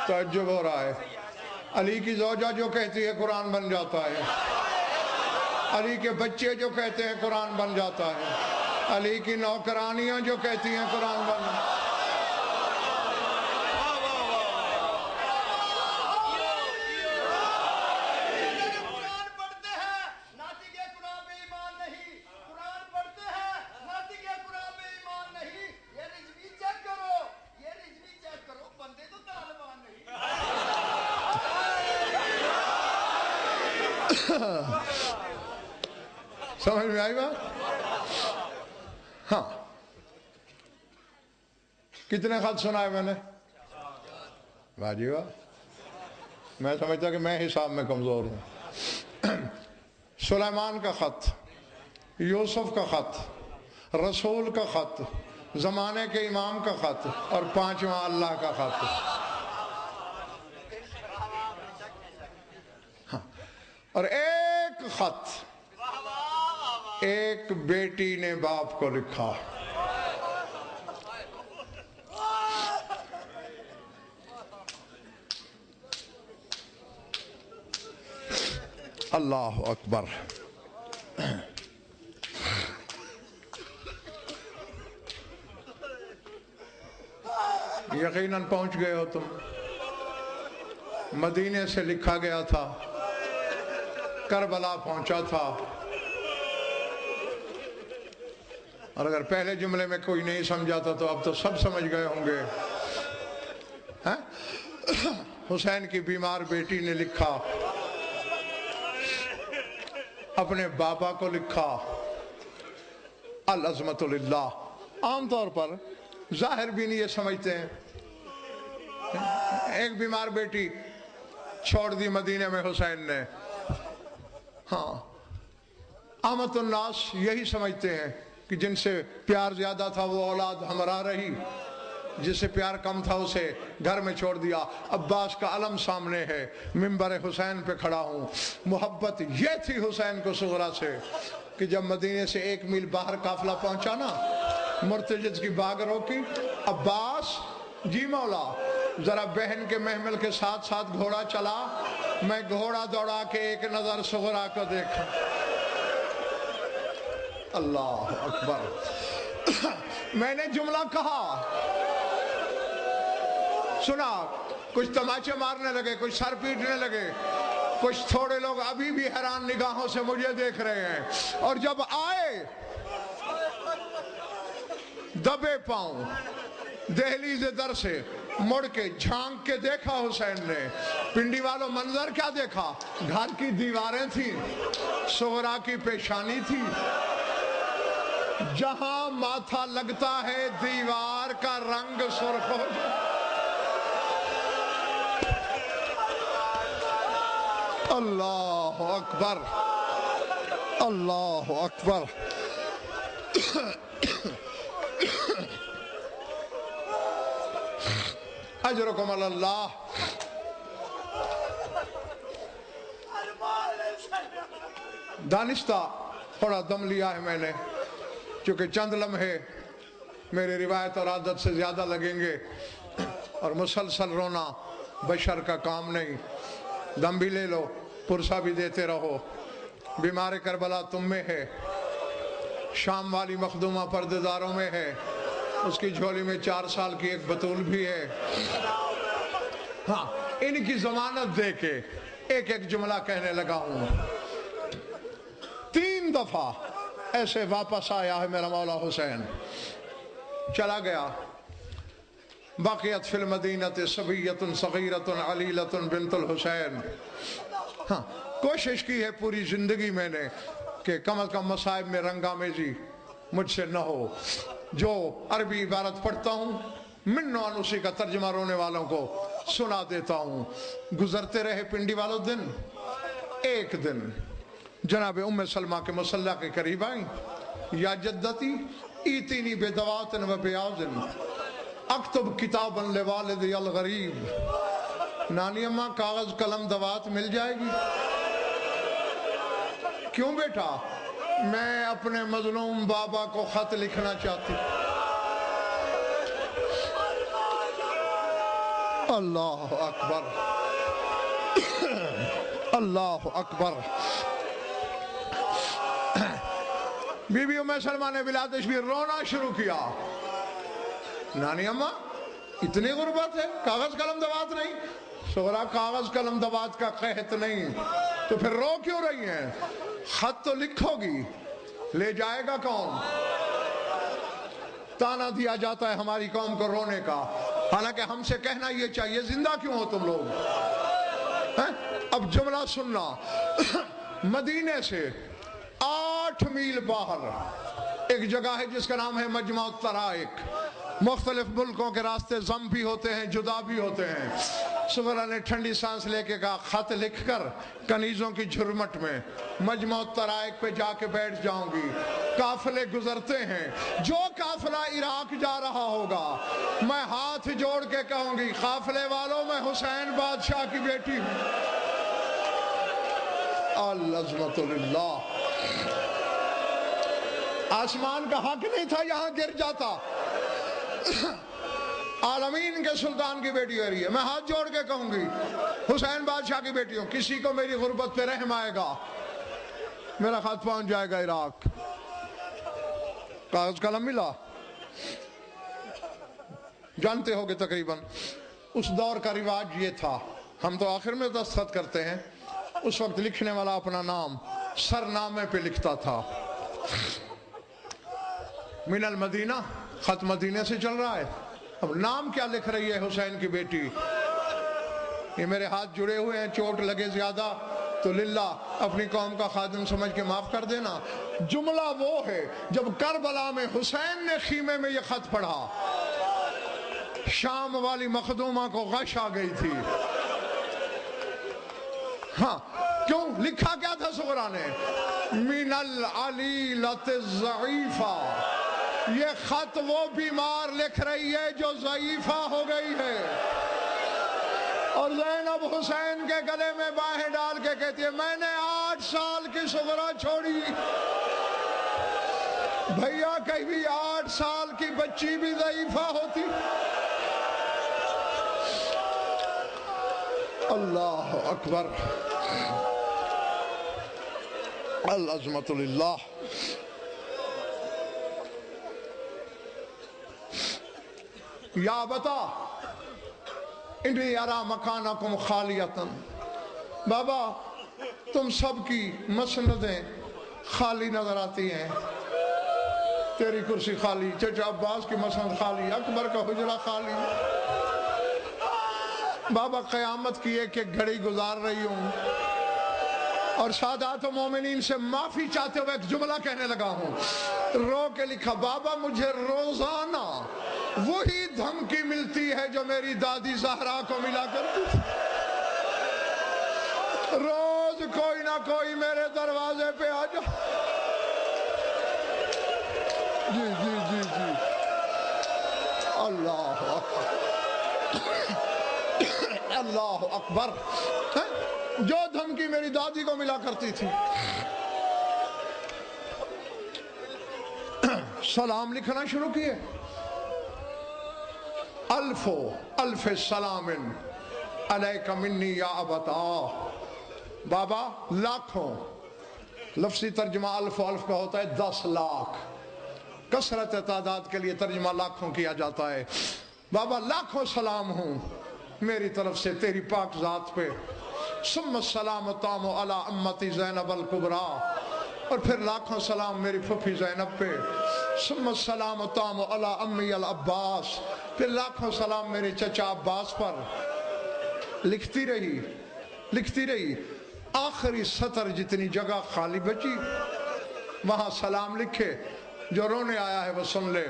تعجب ہو رہا ہے. علی کی زوجہ جو کہتی ہے قرآن بن جاتا ہے. علی کے بچے جو کہتے ہیں قرآن بن جاتا ہے. علی کی نوکرانیاں جو کہتی ہیں قرآن بن جاتا ہے. سمجھ میں آئی بات؟ ہاں. کتنے خط سنائے میں نے؟ واہ جی واہ. میں سمجھتا کہ میں حساب میں کمزور ہوں. سلیمان کا خط، یوسف کا خط، رسول کا خط، زمانے کے امام کا خط، اور پانچواں اللہ کا خط. ہاں. اور ایک خط ایک بیٹی نے باپ کو لکھا. اللہ اکبر. یقیناً پہنچ گئے ہو تم. مدینے سے لکھا گیا تھا، کربلا پہنچا تھا. اور اگر پہلے جملے میں کوئی نہیں سمجھا تھا تو اب تو سب سمجھ گئے ہوں گے. حسین کی بیمار بیٹی نے لکھا، اپنے بابا کو لکھا. العظمت للہ. عام طور پر ظاہر بھی نہیں یہ سمجھتے ہیں. ایک بیمار بیٹی چھوڑ دی مدینے میں حسین نے. ہاں. عامت الناس یہی سمجھتے ہیں کہ جن سے پیار زیادہ تھا وہ اولاد ہمراہ رہی، جس سے پیار کم تھا اسے گھر میں چھوڑ دیا. عباس کا علم سامنے ہے، منبر حسین پہ کھڑا ہوں. محبت یہ تھی حسین کو صغرا سے کہ جب مدینے سے 1 میل باہر قافلہ پہنچا نا، مرتجز کی باغ روکی. عباس جی مولا ذرا بہن کے محمل کے ساتھ ساتھ گھوڑا چلا، میں گھوڑا دوڑا کے ایک نظر صغرا کو دیکھا. اللہ اکبر. میں نے جملہ کہا، سنا، کچھ تماچے مارنے لگے، کچھ سر پیٹنے لگے، کچھ تھوڑے لوگ ابھی بھی حیران نگاہوں سے مجھے دیکھ رہے ہیں. اور جب آئے دبے پاؤں دہلیز در سے مڑ کے جھانک کے دیکھا حسین نے. پنڈی والوں منظر کیا دیکھا؟ گھر کی دیواریں تھیں، صغرا کی پیشانی تھی. جہاں ماتھا لگتا ہے دیوار کا رنگ سرخ ہو جاتا. اللہ اکبر. اللہ اکبر. اجرکم اللہ. دانستہ تھوڑا دم لیا ہے میں نے، چونکہ چند لمحے میری روایت اور عادت سے زیادہ لگیں گے، اور مسلسل رونا بشر کا کام نہیں. دم بھی لے لو، پرسہ بھی دیتے رہو. بیمار کربلا تم میں ہے، شام والی مخدومہ پردےداروں میں ہے، اس کی جھولی میں 4 سال کی ایک بطول بھی ہے. ہاں، ان کی ضمانت دے کے ایک ایک جملہ کہنے لگا ہوں. 3 دفعہ ایسے واپس آیا ہے میرا مولا حسین. چلا گیا. باقیت فی المدینۃ صبیۃ صغیرۃ علیلۃ بنت الحسین. ہاں، کوشش کی ہے پوری زندگی میں نے کہ کم از کم مصائب میں رنگامیزی مجھ سے نہ ہو. جو عربی عبارت پڑھتا ہوں منو انوسی کا ترجمہ رونے والوں کو سنا دیتا ہوں. گزرتے رہے پنڈی والوں دن. ایک دن جناب ام سلمہ کے مصلی کے قریب آئیں. یا جدتی ایتینی بدوات و بیاض اکتب کتابا لوالدی الغریب. نانی اماں کاغذ قلم دوات مل جائے گی؟ کیوں بیٹا؟ میں اپنے مظلوم بابا کو خط لکھنا چاہتی. اللہ اکبر، اللہ اکبر۔ بی بی ام سلمہ نے ولادت بھی رونا شروع کیا، نانی اماں اتنی غربت ہے، کاغذ قلم دوات نہیں؟ صغرا کاغذ قلم دوات کا قحط نہیں تو پھر رو کیوں رہی ہیں؟ خط تو لکھو گی، لے جائے گا کون؟ تانا دیا جاتا ہے ہماری قوم کو رونے کا، حالانکہ ہم سے کہنا یہ چاہیے زندہ کیوں ہو تم لوگ؟ اب جملہ سننا، مدینے سے 8 میل باہر ایک جگہ ہے جس کا نام ہے مجمع الطرائق۔ مختلف ملکوں کے راستے ضم بھی ہوتے ہیں، جدا بھی ہوتے ہیں۔ سغرا نے ٹھنڈی سانس لے کے کہا خط لکھ کر کنیزوں کی جھرمٹ میں مجمع الطرائق پہ جا کے بیٹھ جاؤں گی۔ قافلے گزرتے ہیں، جو قافلہ عراق جا رہا ہوگا میں ہاتھ جوڑ کے کہوں گی قافلے والوں میں حسین بادشاہ کی بیٹی ہوں۔ العظمت للہ۔ آسمان کا حق نہیں تھا یہاں گر جاتا، عالمین کے سلطان کی بیٹی ہو رہی ہے، میں ہاتھ جوڑ کے کہوں گی حسین بادشاہ کی بیٹی ہوں۔ کسی کو میری غربت پہ رحم آئے گا، میرا خط پہنچ جائے گا عراق۔ کاغذ قلم ملا، جانتے ہوگے تقریباً اس دور کا رواج یہ تھا، ہم تو آخر میں دستخط کرتے ہیں، اس وقت لکھنے والا اپنا نام سرنامے پہ لکھتا تھا۔ من المدینہ، خط مدینے سے چل رہا ہے، اب نام کیا لکھ رہی ہے؟ حسین کی بیٹی۔ یہ میرے ہاتھ جڑے ہوئے ہیں، چوٹ لگے زیادہ تو للہ اپنی قوم کا خادم سمجھ کے معاف کر دینا۔ جملہ وہ ہے جب کربلا میں حسین نے خیمے میں یہ خط پڑھا، شام والی مخدومہ کو غش آ گئی تھی۔ ہاں کیوں لکھا کیا تھا سغرا نے؟ من العلیلۃ الضعیفہ، یہ خط وہ بیمار لکھ رہی ہے جو ضعیفہ ہو گئی ہے، اور زینب حسین کے گلے میں باہیں ڈال کے کہتی ہے میں نے 8 سال کی سغرا چھوڑی۔ بھیا کہیں 8 سال کی بچی بھی ضعیفہ ہوتی؟ اللہ اکبر، العظمت للہ۔ یا بتا انی ارا مکانکم خالیتاً، بابا تم سب کی مسندیں خالی نظر آتی ہیں، تیری کرسی خالی، چچا عباس کی مسند خالی، اکبر کا حجرہ خالی، بابا قیامت کی ایک ایک گھڑی گزار رہی ہوں اور سادات و مومنین سے معافی چاہتے ہوئے ایک جملہ کہنے لگا ہوں، رو کے لکھا بابا مجھے روزانہ وہی دھمکی ملتی ہے جو میری دادی زہرا کو ملا کرتی تھی، روز کوئی نہ کوئی میرے دروازے پہ آ جا۔ جی جی جی جی، اللہ اکبر، اللہ اکبر، جو دھمکی میری دادی کو ملا کرتی تھی۔ سلام لکھنا شروع کیے، الف سلام علیک منی یا ابتا، بابا لاکھوں، لفظی ترجمہ الف کا ہوتا ہے 10 لاکھ، کثرت تعداد کے لیے ترجمہ لاکھوں کیا جاتا ہے۔ بابا لاکھوں سلام ہوں میری طرف سے تیری پاک ذات پہ، ثم السلام تام علی امتی زینب الکبریٰ، اور پھر لاکھوں سلام میری پھوپھی زینب پہ، ثم السلام تام علی امی العباس، پھر لاکھوں سلام میرے چچا عباس پر۔ لکھتی رہی، آخری سطر جتنی جگہ خالی بچی وہاں سلام لکھے، جو رونے آیا ہے وہ سن لے۔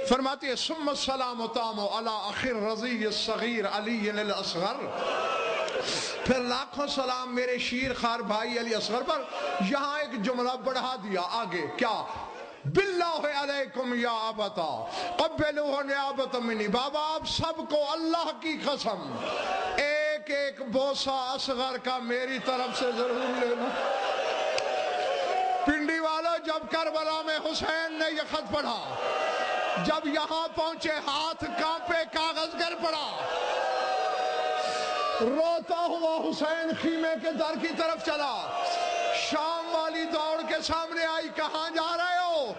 فرماتی ہے ثم السلام تام علی اخی الرضی الصغیر علی الاصغر، پھر لاکھوں سلام میرے شیر خار بھائی علی اصغر پر۔ یہاں ایک جملہ بڑھا دیا آگے، کیا؟ باللہ علیکم یا ابتا قبلوہ نیابتا منی، بابا آپ سب کو اللہ کی قسم ایک ایک بوسہ اصغر کا میری طرف سے ضرور لینا۔ پنڈی والوں، جب کربلا میں حسین نے یہ خط پڑھا جب یہاں پہنچے ہاتھ کانپے، کاغذ گر پڑا، روتا ہوا حسین خیمے کے در کی طرف چلا۔ شام والی دوڑ کے سامنے آئی، کہاں جا رہے ہو؟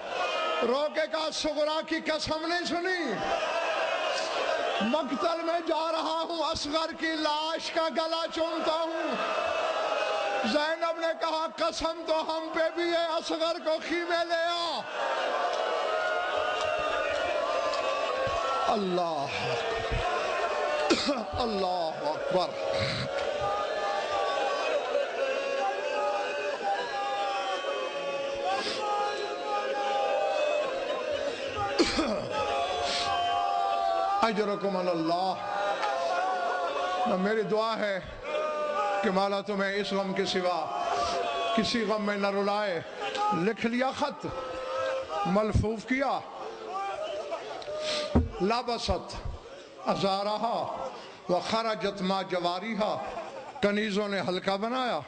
رو کے کہا صغرا کی قسم نہیں سنی، مقتل میں جا رہا ہوں، اصغر کی لاش کا گلا چومتا ہوں۔ زینب نے کہا قسم تو ہم پہ بھی ہے، اصغر کو خیمے لے آ۔ اللہ اکبر، اللہ اکبر۔ اجرکم اللہ۔ میری دعا ہے کہ مولا تمہیں اس غم کے سوا کسی غم میں نہ رلائے۔ لکھ لیا خط، ملفوف کیا، لبست ازارہا وخرجت ما جواریہا، کنیزوں نے حلقہ بنایا۔